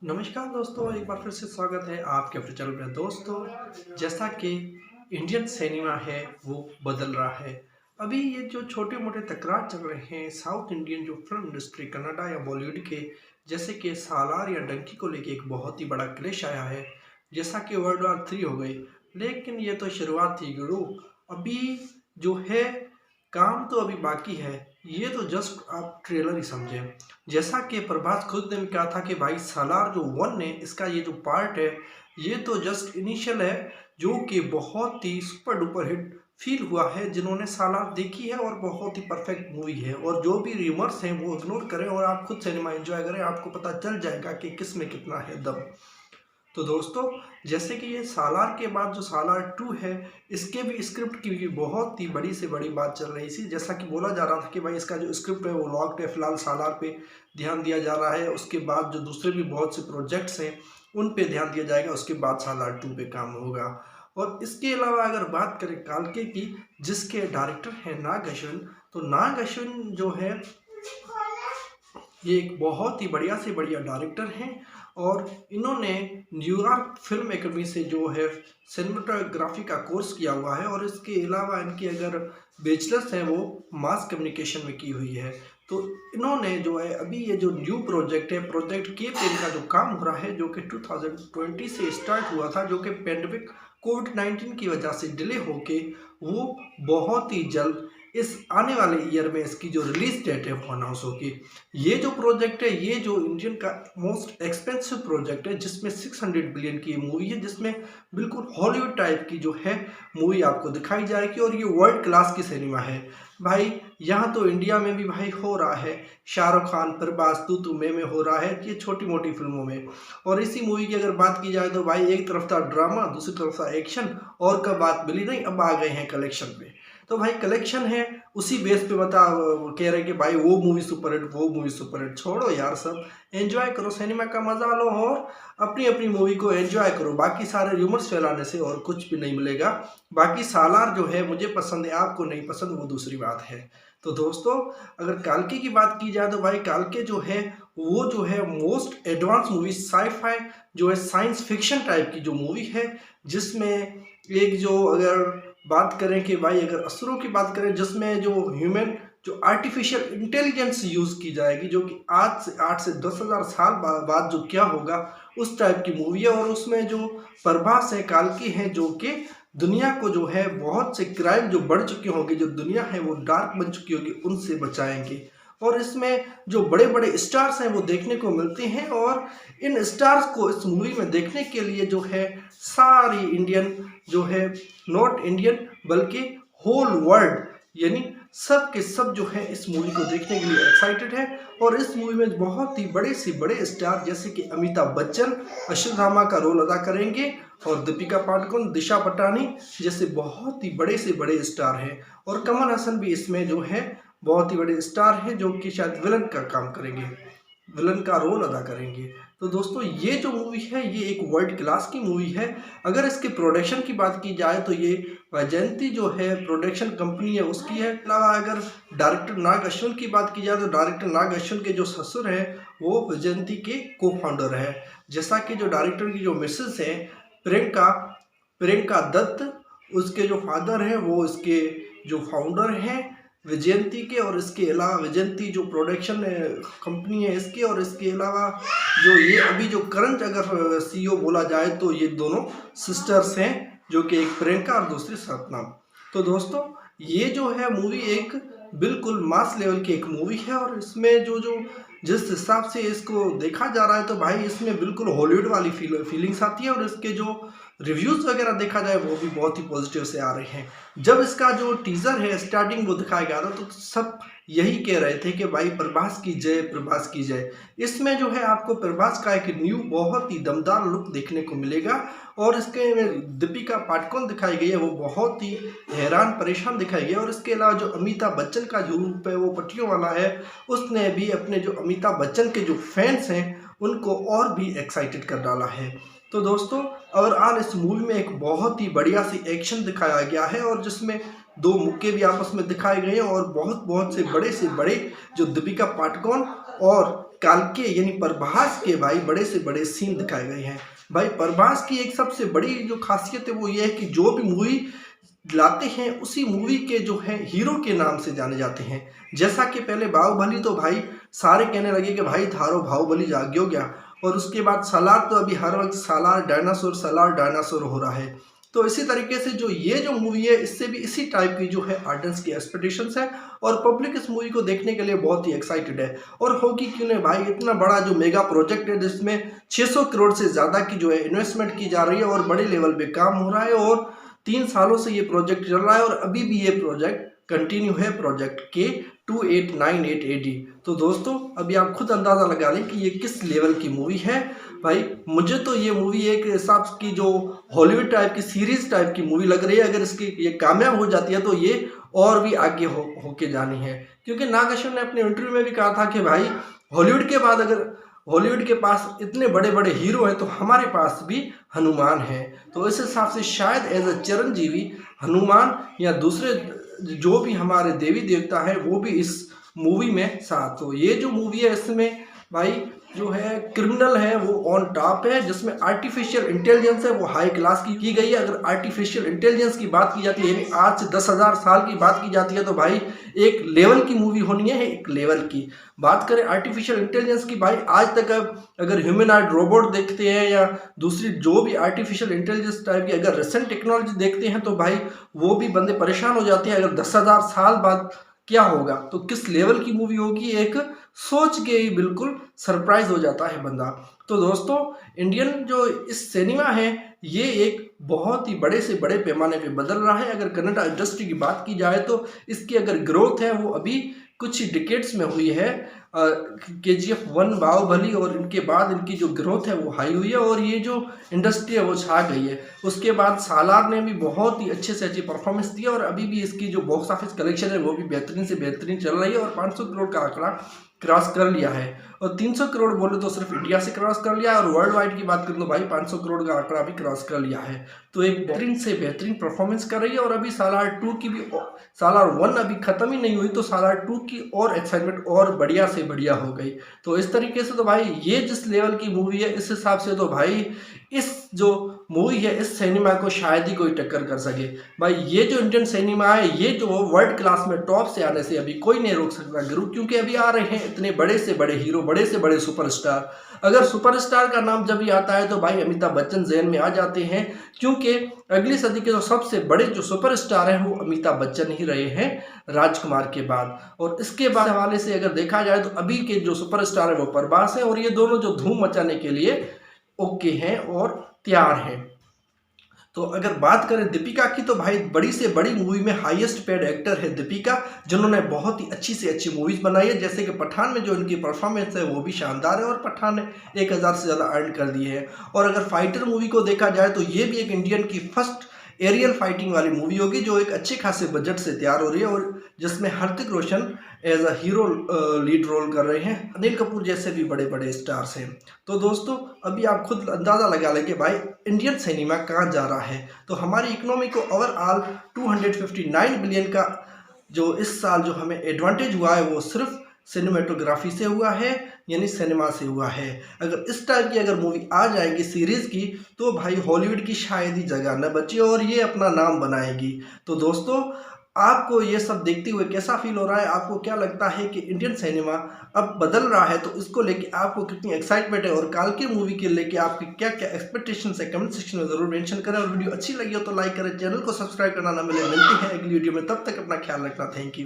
नमस्कार दोस्तों, एक बार फिर से स्वागत है आपके अपने चैनल पे। दोस्तों, जैसा कि इंडियन सिनेमा है वो बदल रहा है। अभी ये जो छोटे मोटे तकरार चल रहे हैं साउथ इंडियन जो फिल्म इंडस्ट्री कनाडा या बॉलीवुड के, जैसे कि सालार या डंकी को लेके एक बहुत ही बड़ा क्लेश आया है। जैसा कि वर्ल्ड वॉर 3 हो गई, लेकिन ये तो शुरुआत थी गुरु। अभी जो है काम तो अभी बाकी है। ये तो जस्ट आप ट्रेलर ही समझे। जैसा कि प्रभास खुद ने भी कहा था कि भाई सालार जो 1 है, इसका ये जो पार्ट है ये तो जस्ट इनिशियल है, जो कि बहुत ही सुपर डुपर हिट फील हुआ है। जिन्होंने सालार देखी है और बहुत ही परफेक्ट मूवी है, और जो भी रिमर्स हैं वो इग्नोर करें और आप खुद सिनेमा एंजॉय करें, आपको पता चल जाएगा कि किस में कितना है दम। तो दोस्तों, जैसे कि ये सालार के बाद जो सालार 2 है, इसके भी स्क्रिप्ट की भी बहुत ही बड़ी से बड़ी बात चल रही थी। जैसा कि बोला जा रहा था कि भाई इसका जो स्क्रिप्ट है वो लॉक्ड है, फिलहाल सालार पे ध्यान दिया जा रहा है। उसके बाद जो दूसरे भी बहुत से प्रोजेक्ट्स हैं उन पे ध्यान दिया जाएगा, उसके बाद सालार 2 पे काम होगा। और इसके अलावा अगर बात करें काल्के की, जिसके डायरेक्टर हैं नाग अश्विन, तो नाग अश्विन जो है ये एक बहुत ही बढ़िया से बढ़िया डायरेक्टर हैं, और इन्होंने न्यूयॉर्क फिल्म एकेडमी से जो है सिनेमाटोग्राफी का कोर्स किया हुआ है, और इसके अलावा इनकी अगर बैचलर्स है वो मास कम्युनिकेशन में की हुई है। तो इन्होंने जो है अभी ये जो न्यू प्रोजेक्ट है, प्रोजेक्ट के पेन का जो काम हो रहा है, जो कि 2020 से स्टार्ट हुआ था, जो कि पेंडेमिक कोविड-19 की वजह से डिले होके वो बहुत ही जल्द इस आने वाले ईयर में इसकी जो रिलीज डेट है वो अनाउंस होगी। ये जो प्रोजेक्ट है, ये जो इंडियन का मोस्ट एक्सपेंसिव प्रोजेक्ट है, जिसमें 600 बिलियन की मूवी है, जिसमें बिल्कुल हॉलीवुड टाइप की जो है मूवी आपको दिखाई जाएगी, और ये वर्ल्ड क्लास की सिनेमा है भाई। यहाँ तो इंडिया में भी भाई हो रहा है, शाहरुख खान, प्रभास, तू में हो रहा है ये छोटी मोटी फिल्मों में। और इसी मूवी की अगर बात की जाए तो भाई एक तरफ था ड्रामा, दूसरी तरफ था एक्शन, और कब बात मिली नहीं, अब आ गए हैं कलेक्शन पे। तो भाई कलेक्शन है, उसी बेस पे बता कह रहे कि भाई वो मूवी सुपरहिट, वो मूवी सुपरहिट। छोड़ो यार, सब एंजॉय करो, सिनेमा का मजा लो और अपनी अपनी मूवी को एंजॉय करो। बाकी सारे र्यूमर्स फैलाने से और कुछ भी नहीं मिलेगा। बाकी सालार जो है मुझे पसंद है, आपको नहीं पसंद वो दूसरी बात है। तो दोस्तों, अगर काल्के की बात की जाए तो भाई काल्के जो है वो जो है मोस्ट एडवांस मूवी, साई-फाई जो है साइंस फिक्शन टाइप की जो मूवी है, जिसमें एक जो अगर बात करें कि भाई अगर असुरों की बात करें, जिसमें जो ह्यूमन जो आर्टिफिशियल इंटेलिजेंस यूज़ की जाएगी, जो कि आज से 8 से 10,000 साल बाद जो क्या होगा उस टाइप की मूवी है। और उसमें जो प्रभास है, काल्की हैं, जो कि दुनिया को जो है बहुत से क्राइम जो बढ़ चुके होंगे, जो दुनिया है वो डार्क बन चुकी होगी, उनसे बचाएंगे। और इसमें जो बड़े बड़े स्टार्स हैं वो देखने को मिलते हैं, और इन स्टार्स को इस मूवी में देखने के लिए जो है सारी इंडियन जो है, नॉट इंडियन बल्कि होल वर्ल्ड, यानी सब के सब जो है इस मूवी को देखने के लिए एक्साइटेड है। और इस मूवी में बहुत ही बड़े से बड़े स्टार जैसे कि अमिताभ बच्चन अश्वत्थामा का रोल अदा करेंगे, और दीपिका पादुकोण, दिशा पटानी जैसे बहुत ही बड़े से बड़े स्टार हैं। और कमल हसन भी इसमें जो है बहुत ही बड़े स्टार हैं, जो कि शायद विलन का काम करेंगे, विलन का रोल अदा करेंगे। तो दोस्तों, ये जो मूवी है ये एक वर्ल्ड क्लास की मूवी है। अगर इसके प्रोडक्शन की बात की जाए तो ये वैजयंती जो है प्रोडक्शन कंपनी है उसकी है। अलावा अगर डायरेक्टर नाग अश्विन की बात की जाए तो डायरेक्टर नाग अश्विन के जो ससुर हैं वो वैजयंती के को फाउंडर है। जैसा कि जो डायरेक्टर की जो मिसेस है प्रियंका प्रियंका दत्त, उसके जो फादर हैं वो इसके जो फाउंडर हैं विजयंती के। और इसके अलावा विजयंती जो प्रोडक्शन कंपनी है इसकी, और इसके अलावा जो ये अभी जो करंट अगर सीईओ बोला जाए तो ये दोनों सिस्टर्स हैं, जो कि एक प्रियंका और दूसरी सपना। तो दोस्तों, ये जो है मूवी एक बिल्कुल मास लेवल की एक मूवी है, और इसमें जो जो जिस हिसाब से इसको देखा जा रहा है तो भाई इसमें बिल्कुल हॉलीवुड वाली फीलिंग्स आती है। और इसके जो रिव्यूज़ वगैरह देखा जाए वो भी बहुत ही पॉजिटिव से आ रहे हैं। जब इसका जो टीज़र है स्टार्टिंग वो दिखाया गया था तो सब यही कह रहे थे कि भाई प्रभास की जय, प्रभास की जय। इसमें जो है आपको प्रभास का एक न्यू बहुत ही दमदार लुक देखने को मिलेगा, और इसके में दीपिका पादुकोण दिखाई गई है वो बहुत ही हैरान परेशान दिखाई गई है। और इसके अलावा जो अमिताभ बच्चन का जो रूप है वो पट्टियों वाला है, उसने भी अपने जो अमिताभ बच्चन के जो फैंस हैं उनको और भी एक्साइटेड कर डाला है। तो दोस्तों, ओवरऑल इस मूवी में एक बहुत ही बढ़िया सी एक्शन दिखाया गया है, और जिसमें दो मुक्के भी आपस में दिखाए गए हैं, और बहुत बहुत से बड़े जो दीपिका पादुकोण और काल्के यानी प्रभास के भाई बड़े से बड़े सीन दिखाए गए हैं। भाई प्रभास की एक सबसे बड़ी जो खासियत है वो ये है कि जो भी मूवी लाते हैं उसी मूवी के जो है हीरो के नाम से जाने जाते हैं। जैसा कि पहले बाहुबली तो भाई सारे कहने लगे कि भाई थारो बाहुबली जाग्यो गया, और उसके बाद सालार तो अभी हर वक्त सालार डायनासोर हो रहा है। तो इसी तरीके से जो ये जो मूवी है इससे भी इसी टाइप की जो है ऑडियंस की एक्सपेक्टेशंस है, और पब्लिक इस मूवी को देखने के लिए बहुत ही एक्साइटेड है। और होगी क्यों नहीं भाई, इतना बड़ा जो मेगा प्रोजेक्ट है जिसमें 600 करोड़ से ज़्यादा की जो है इन्वेस्टमेंट की जा रही है और बड़े लेवल पे काम हो रहा है, और 3 सालों से ये प्रोजेक्ट चल रहा है और अभी भी ये प्रोजेक्ट कंटिन्यू है, प्रोजेक्ट के 2898 AD। तो दोस्तों अभी आप खुद अंदाज़ा लगा लें कि ये किस लेवल की मूवी है। भाई मुझे तो ये मूवी एक हिसाब की जो हॉलीवुड टाइप की सीरीज टाइप की मूवी लग रही है। अगर इसकी ये कामयाब हो जाती है तो ये और भी आगे होके जानी है, क्योंकि नाग अश्विन ने अपने इंटरव्यू में भी कहा था कि भाई हॉलीवुड के बाद अगर हॉलीवुड के पास इतने बड़े बड़े हीरो हैं तो हमारे पास भी हनुमान है। तो इस हिसाब से शायद एज अ चिरंजीवी हनुमान या दूसरे जो भी हमारे देवी देवता हैं वो भी इस मूवी में साथ हो। ये जो मूवी है इसमें भाई जो है क्रिमिनल है वो ऑन टॉप है, जिसमें आर्टिफिशियल इंटेलिजेंस है वो हाई क्लास की गई है। अगर आर्टिफिशियल इंटेलिजेंस की बात की जाती है यानी आज से 10,000 साल की बात की जाती है तो भाई एक लेवल की मूवी होनी है, एक लेवल की। बात करें आर्टिफिशियल इंटेलिजेंस की, भाई आज तक अगर ह्यूमनॉइड रोबोट देखते हैं या दूसरी जो भी आर्टिफिशियल इंटेलिजेंस टाइप की अगर रिसेंट टेक्नोलॉजी देखते हैं तो भाई वो भी बंदे परेशान हो जाते हैं। अगर 10,000 साल बाद क्या होगा तो किस लेवल की मूवी होगी, एक सोच के ही बिल्कुल सरप्राइज हो जाता है बंदा। तो दोस्तों इंडियन जो इस सिनेमा है ये एक बहुत ही बड़े से बड़े पैमाने पे बदल रहा है। अगर कन्नड़ इंडस्ट्री की बात की जाए तो इसकी अगर ग्रोथ है वो अभी कुछ ही डिकेड्स में हुई है। KGF 1 बाहुबली और इनके बाद इनकी जो ग्रोथ है वो हाई हुई है और ये जो इंडस्ट्री है वो छा गई है। उसके बाद सालार ने भी बहुत ही अच्छे से अच्छी परफॉर्मेंस दी और अभी भी इसकी जो बॉक्स ऑफिस कलेक्शन है वो भी बेहतरीन से बेहतरीन चल रही है और 500 करोड़ का आंकड़ा क्रॉस कर लिया है। और 300 करोड़ बोले तो सिर्फ इंडिया से क्रॉस कर लिया है, और वर्ल्ड वाइड की बात करें तो भाई 500 करोड़ का आंकड़ा भी क्रॉस कर लिया है। तो एक बेहतरीन से बेहतरीन परफॉर्मेंस कर रही है। और अभी सालार 2 की भी, सालार 1 अभी खत्म ही नहीं हुई तो सालार 2 की और एक्साइटमेंट और बढ़िया से बढ़िया हो गई। तो इस तरीके से तो भाई ये जिस लेवल की मूवी है इस हिसाब से तो भाई इस जो मूवी है इस सिनेमा को शायद ही कोई टक्कर कर सके। भाई ये जो इंडियन सिनेमा है ये जो वर्ल्ड क्लास में टॉप से आने से अभी कोई नहीं रोक सकता गुरु, क्योंकि अभी आ रहे हैं इतने बड़े से बड़े हीरो, बड़े से बड़े सुपरस्टार। अगर सुपरस्टार का नाम जब भी आता है तो भाई अमिताभ बच्चन ज़हन में आ जाते हैं, क्योंकि अगली सदी के जो सबसे बड़े जो सुपरस्टार हैं वो अमिताभ बच्चन ही रहे हैं राजकुमार के बाद। और इसके बाद हवाले से अगर देखा जाए तो अभी के जो सुपरस्टार है वो प्रभास है, और ये दोनों जो धूम मचाने के लिए ओके हैं और तैयार हैं। तो अगर बात करें दीपिका की तो भाई बड़ी से बड़ी मूवी में हाईएस्ट पेड एक्टर है दीपिका, जिन्होंने बहुत ही अच्छी से अच्छी मूवीज बनाई है। जैसे कि पठान में जो इनकी परफॉर्मेंस है वो भी शानदार है और पठान ने 1000 से ज़्यादा अर्न कर दिए है। और अगर फाइटर मूवी को देखा जाए तो ये भी एक इंडियन की फर्स्ट एरियल फाइटिंग वाली मूवी होगी जो एक अच्छे खासे बजट से तैयार हो रही है और जिसमें Hrithik Roshan as a hero lead role कर रहे हैं। अनिल कपूर जैसे भी बड़े बड़े स्टार्स हैं। तो दोस्तों अभी आप खुद अंदाज़ा लगा लें कि भाई इंडियन सिनेमा कहाँ जा रहा है। तो हमारी इकोनॉमी को ओवरऑल 259 बिलियन का जो इस साल जो हमें एडवांटेज हुआ है वो सिर्फ सिनेमेटोग्राफी से हुआ है, यानी सिनेमा से हुआ है। अगर इस टाइप की अगर मूवी आ जाएगी सीरीज़ की तो भाई हॉलीवुड की शायद ही जगह न बची और ये अपना नाम बनाएगी। तो दोस्तों आपको ये सब देखते हुए कैसा फील हो रहा है, आपको क्या लगता है कि इंडियन सिनेमा अब बदल रहा है, तो इसको लेके आपको कितनी एक्साइटमेंट है और काल की मूवी के लेके आपके क्या क्या एक्सपेक्टेशंस है कमेंट सेक्शन में ज़रूर मेंशन करें। और वीडियो अच्छी लगी हो तो लाइक करें, चैनल को सब्सक्राइब करना ना मिलते हैं अगली वीडियो में। तब तक अपना ख्याल रखना, थैंक यू।